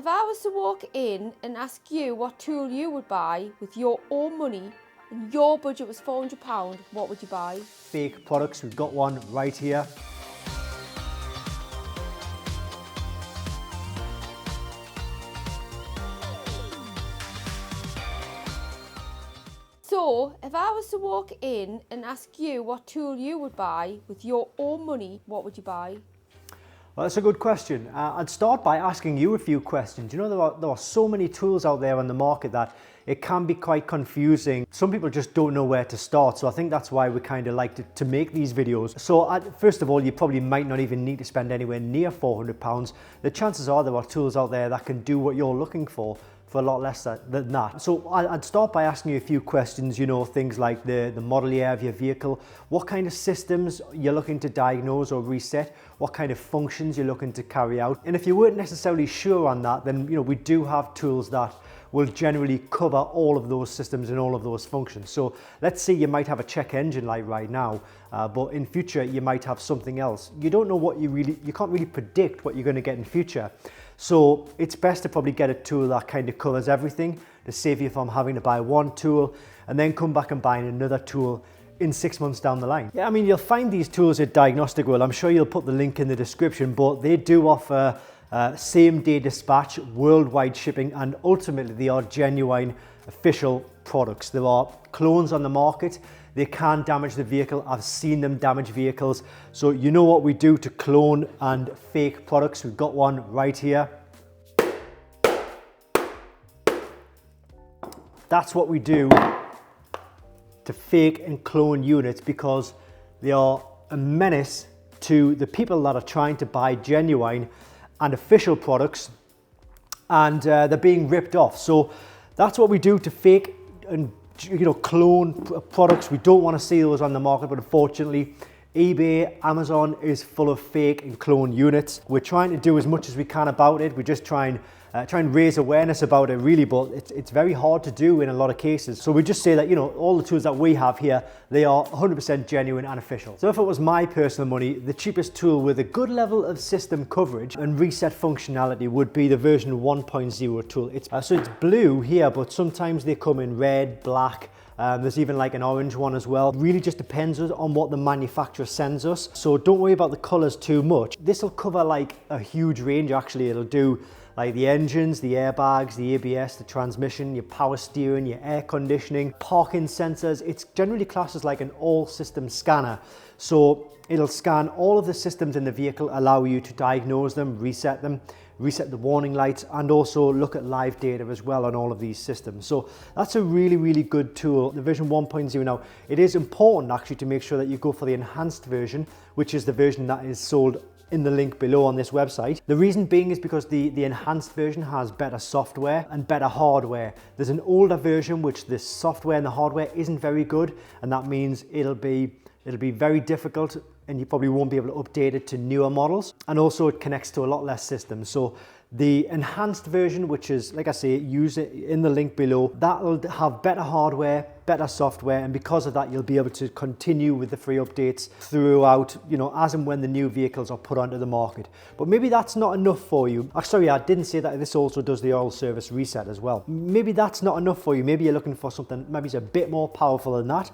if I was to walk in and ask you what tool you would buy with your own money and your budget was £400, what would you buy? Fake products, we've got one right here. So, if I was to walk in and ask you what tool you would buy with your own money, what would you buy? Well, that's a good question. I'd start by asking you a few questions. You know, there are so many tools out there on the market that it can be quite confusing. Some people just don't know where to start. So I think that's why we kind of like to make these videos. So first of all, you probably might not even need to spend anywhere near £400. The chances are there are tools out there that can do what you're looking for a lot less than that. So I'd start by asking you a few questions, you know, things like the model year of your vehicle, what kind of systems you're looking to diagnose or reset, what kind of functions you're looking to carry out. And if you weren't necessarily sure on that, then, you know, we do have tools that will generally cover all of those systems and all of those functions. So let's say you might have a check engine light right now, but in future you might have something else. You don't know what you can't really predict what you're going to get in future. So it's best to probably get a tool that kind of covers everything to save you from having to buy one tool and then come back and buying another tool in 6 months down the line. Yeah, I mean, you'll find these tools at Diagnostic World. I'm sure you'll put the link in the description, but they do offer same-day dispatch, worldwide shipping, and ultimately they are genuine official products. There are clones on the market. They can damage the vehicle. I've seen them damage vehicles. So you know what we do to clone and fake products. We've got one right here. That's what we do to fake and clone units because they are a menace to the people that are trying to buy genuine and official products, and they're being ripped off. So that's what we do to fake and, you know, clone products. We don't want to see those on the market, but unfortunately eBay, Amazon is full of fake and clone units. We're trying to do as much as we can about it. We just try and raise awareness about it, really, but it's very hard to do in a lot of cases. So we just say that, you know, all the tools that we have here, they are 100% genuine and official. So if it was my personal money, the cheapest tool with a good level of system coverage and reset functionality would be the version 1.0 tool. So it's blue here, but sometimes they come in red, black. There's even like an orange one as well. Really just depends on what the manufacturer sends us. So don't worry about the colors too much. This will cover like a huge range actually. It'll do like the engines, the airbags, the ABS, the transmission, your power steering, your air conditioning, parking sensors. It's generally classed as like an all system scanner. So it'll scan all of the systems in the vehicle, allow you to diagnose them, reset the warning lights, and also look at live data as well on all of these systems. So that's a really, really good tool. The version 1.0 now, it is important actually to make sure that you go for the enhanced version, which is the version that is sold in the link below on this website. The reason being is because the enhanced version has better software and better hardware. There's an older version which the software and the hardware isn't very good, and that means it'll be very difficult and you probably won't be able to update it to newer models. And also it connects to a lot less systems. So the enhanced version, which is, like I say, use it in the link below, that'll have better hardware, better software, and because of that, you'll be able to continue with the free updates throughout, you know, as and when the new vehicles are put onto the market. But maybe that's not enough for you. Sorry, I didn't say that this also does the oil service reset as well. Maybe that's not enough for you. Maybe you're looking for something maybe it's a bit more powerful than that.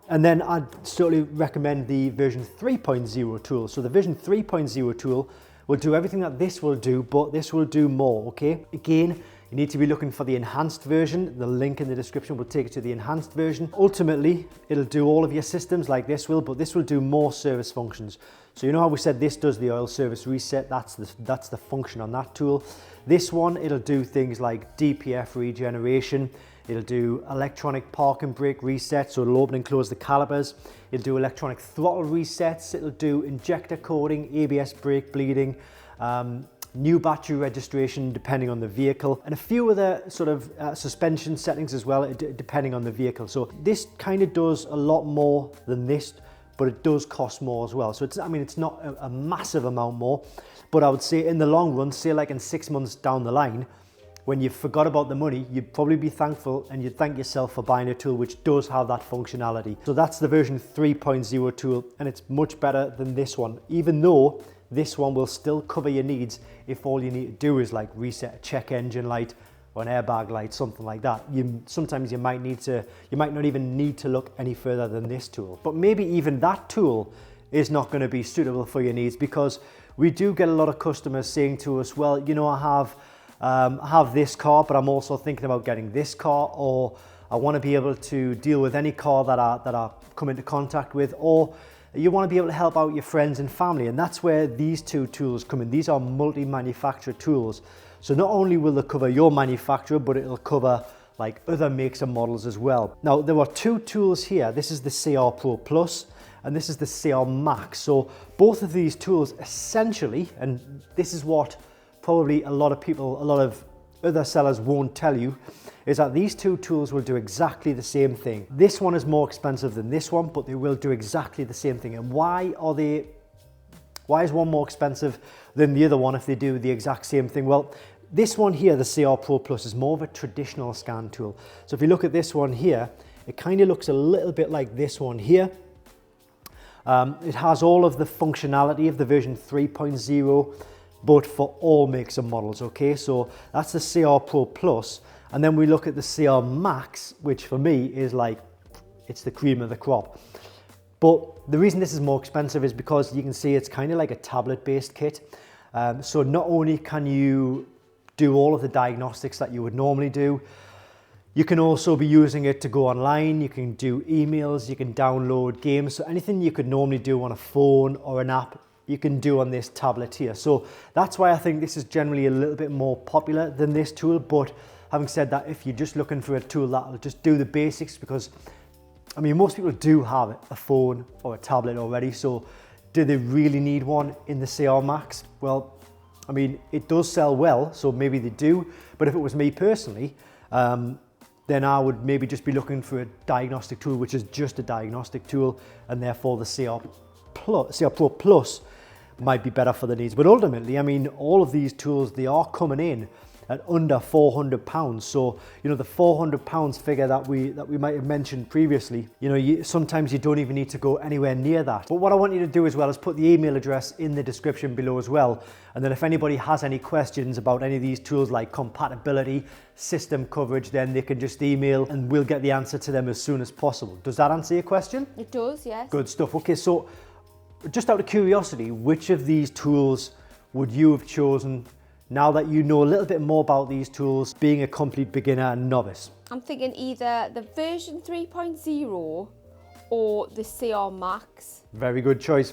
And then I'd certainly recommend the version 3.0 tool. So the version 3.0 tool will do everything that this will do, but this will do more, okay? Again, you need to be looking for the enhanced version. The link in the description will take you to the enhanced version. Ultimately, it'll do all of your systems like this will, but this will do more service functions. So you know how we said this does the oil service reset? That's the function on that tool. This one, it'll do things like DPF regeneration. It'll do electronic park and brake resets, so it'll open and close the calipers. It'll do electronic throttle resets. It'll do injector coding, ABS brake bleeding, new battery registration depending on the vehicle, and a few other sort of suspension settings as well, depending on the vehicle. So this kind of does a lot more than this, but it does cost more as well. So it's not a massive amount more, but I would say in the long run, say like in 6 months down the line, when you forgot about the money, you'd probably be thankful and you'd thank yourself for buying a tool which does have that functionality. So that's the version 3.0 tool, and it's much better than this one, even though this one will still cover your needs if all you need to do is like reset a check engine light or an airbag light, something like that. Sometimes you might not even need to look any further than this tool. But maybe even that tool is not going to be suitable for your needs, because we do get a lot of customers saying to us, well, you know, I have this car, but I'm also thinking about getting this car, or I want to be able to deal with any car that I come into contact with, or you want to be able to help out your friends and family. And that's where these two tools come in. These are multi-manufacturer tools. So not only will they cover your manufacturer, but it'll cover like other makes and models as well. Now, there are two tools here. This is the CR Pro Plus and this is the CR Max. So both of these tools essentially, and this is what probably a lot of other sellers won't tell you, is that these two tools will do exactly the same thing. This one is more expensive than this one, but they will do exactly the same thing. And why is one more expensive than the other one if they do the exact same thing? Well, this one here, the CR Pro Plus, is more of a traditional scan tool. So if you look at this one here, it kind of looks a little bit like this one here. It has all of the functionality of the version 3.0, but for all makes and models, okay? So that's the CR Pro Plus. And then we look at the CR Max, which for me is like, it's the cream of the crop. But the reason this is more expensive is because you can see it's kind of like a tablet-based kit. So not only can you do all of the diagnostics that you would normally do, you can also be using it to go online, you can do emails, you can download games. So anything you could normally do on a phone or an app, you can do on this tablet here. So that's why I think this is generally a little bit more popular than this tool. But having said that, if you're just looking for a tool that'll just do the basics, because I mean, most people do have a phone or a tablet already, so do they really need one in the CR Max? Well, I mean, it does sell well, so maybe they do, but if it was me personally, then I would maybe just be looking for a diagnostic tool, which is just a diagnostic tool, and therefore the CR Pro Plus might be better for the needs. But ultimately, I mean, all of these tools, they are coming in at under £400. So, you know, the £400 figure that we might have mentioned previously, you know, sometimes you don't even need to go anywhere near that. But what I want you to do as well is put the email address in the description below as well. And then if anybody has any questions about any of these tools like compatibility, system coverage, then they can just email and we'll get the answer to them as soon as possible. Does that answer your question? It does, yes. Good stuff. Okay, so just out of curiosity, which of these tools would you have chosen now that you know a little bit more about these tools, being a complete beginner and novice? I'm thinking either the version 3.0 or the CR Max. Very good choice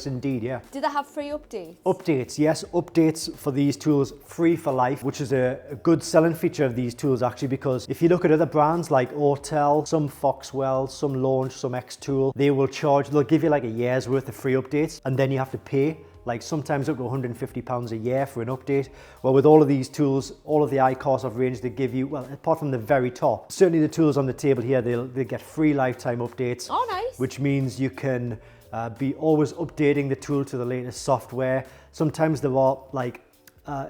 indeed, yeah. Do they have free updates? Updates, yes, updates for these tools, free for life, which is a good selling feature of these tools actually, because if you look at other brands like Autel, some Foxwell, some Launch, some Xtool, they'll give you like a year's worth of free updates, and then you have to pay like sometimes up to £150 a year for an update. Well, with all of these tools, all of the iCars of range, they give you, well, apart from the very top, certainly the tools on the table here, they get free lifetime updates. Oh, nice. Which means you can be always updating the tool to the latest software. Sometimes there are like,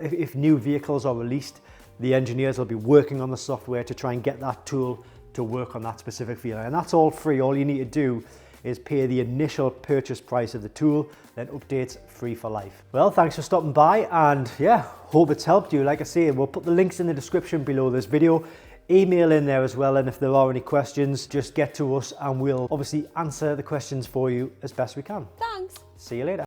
if new vehicles are released, the engineers will be working on the software to try and get that tool to work on that specific vehicle. And that's all free. All you need to do is pay the initial purchase price of the tool, then updates free for life. Well, thanks for stopping by, and yeah, hope it's helped you. Like I say, we'll put the links in the description below this video. Email in there as well, and if there are any questions, just get to us and we'll obviously answer the questions for you as best we can. Thanks. See you later.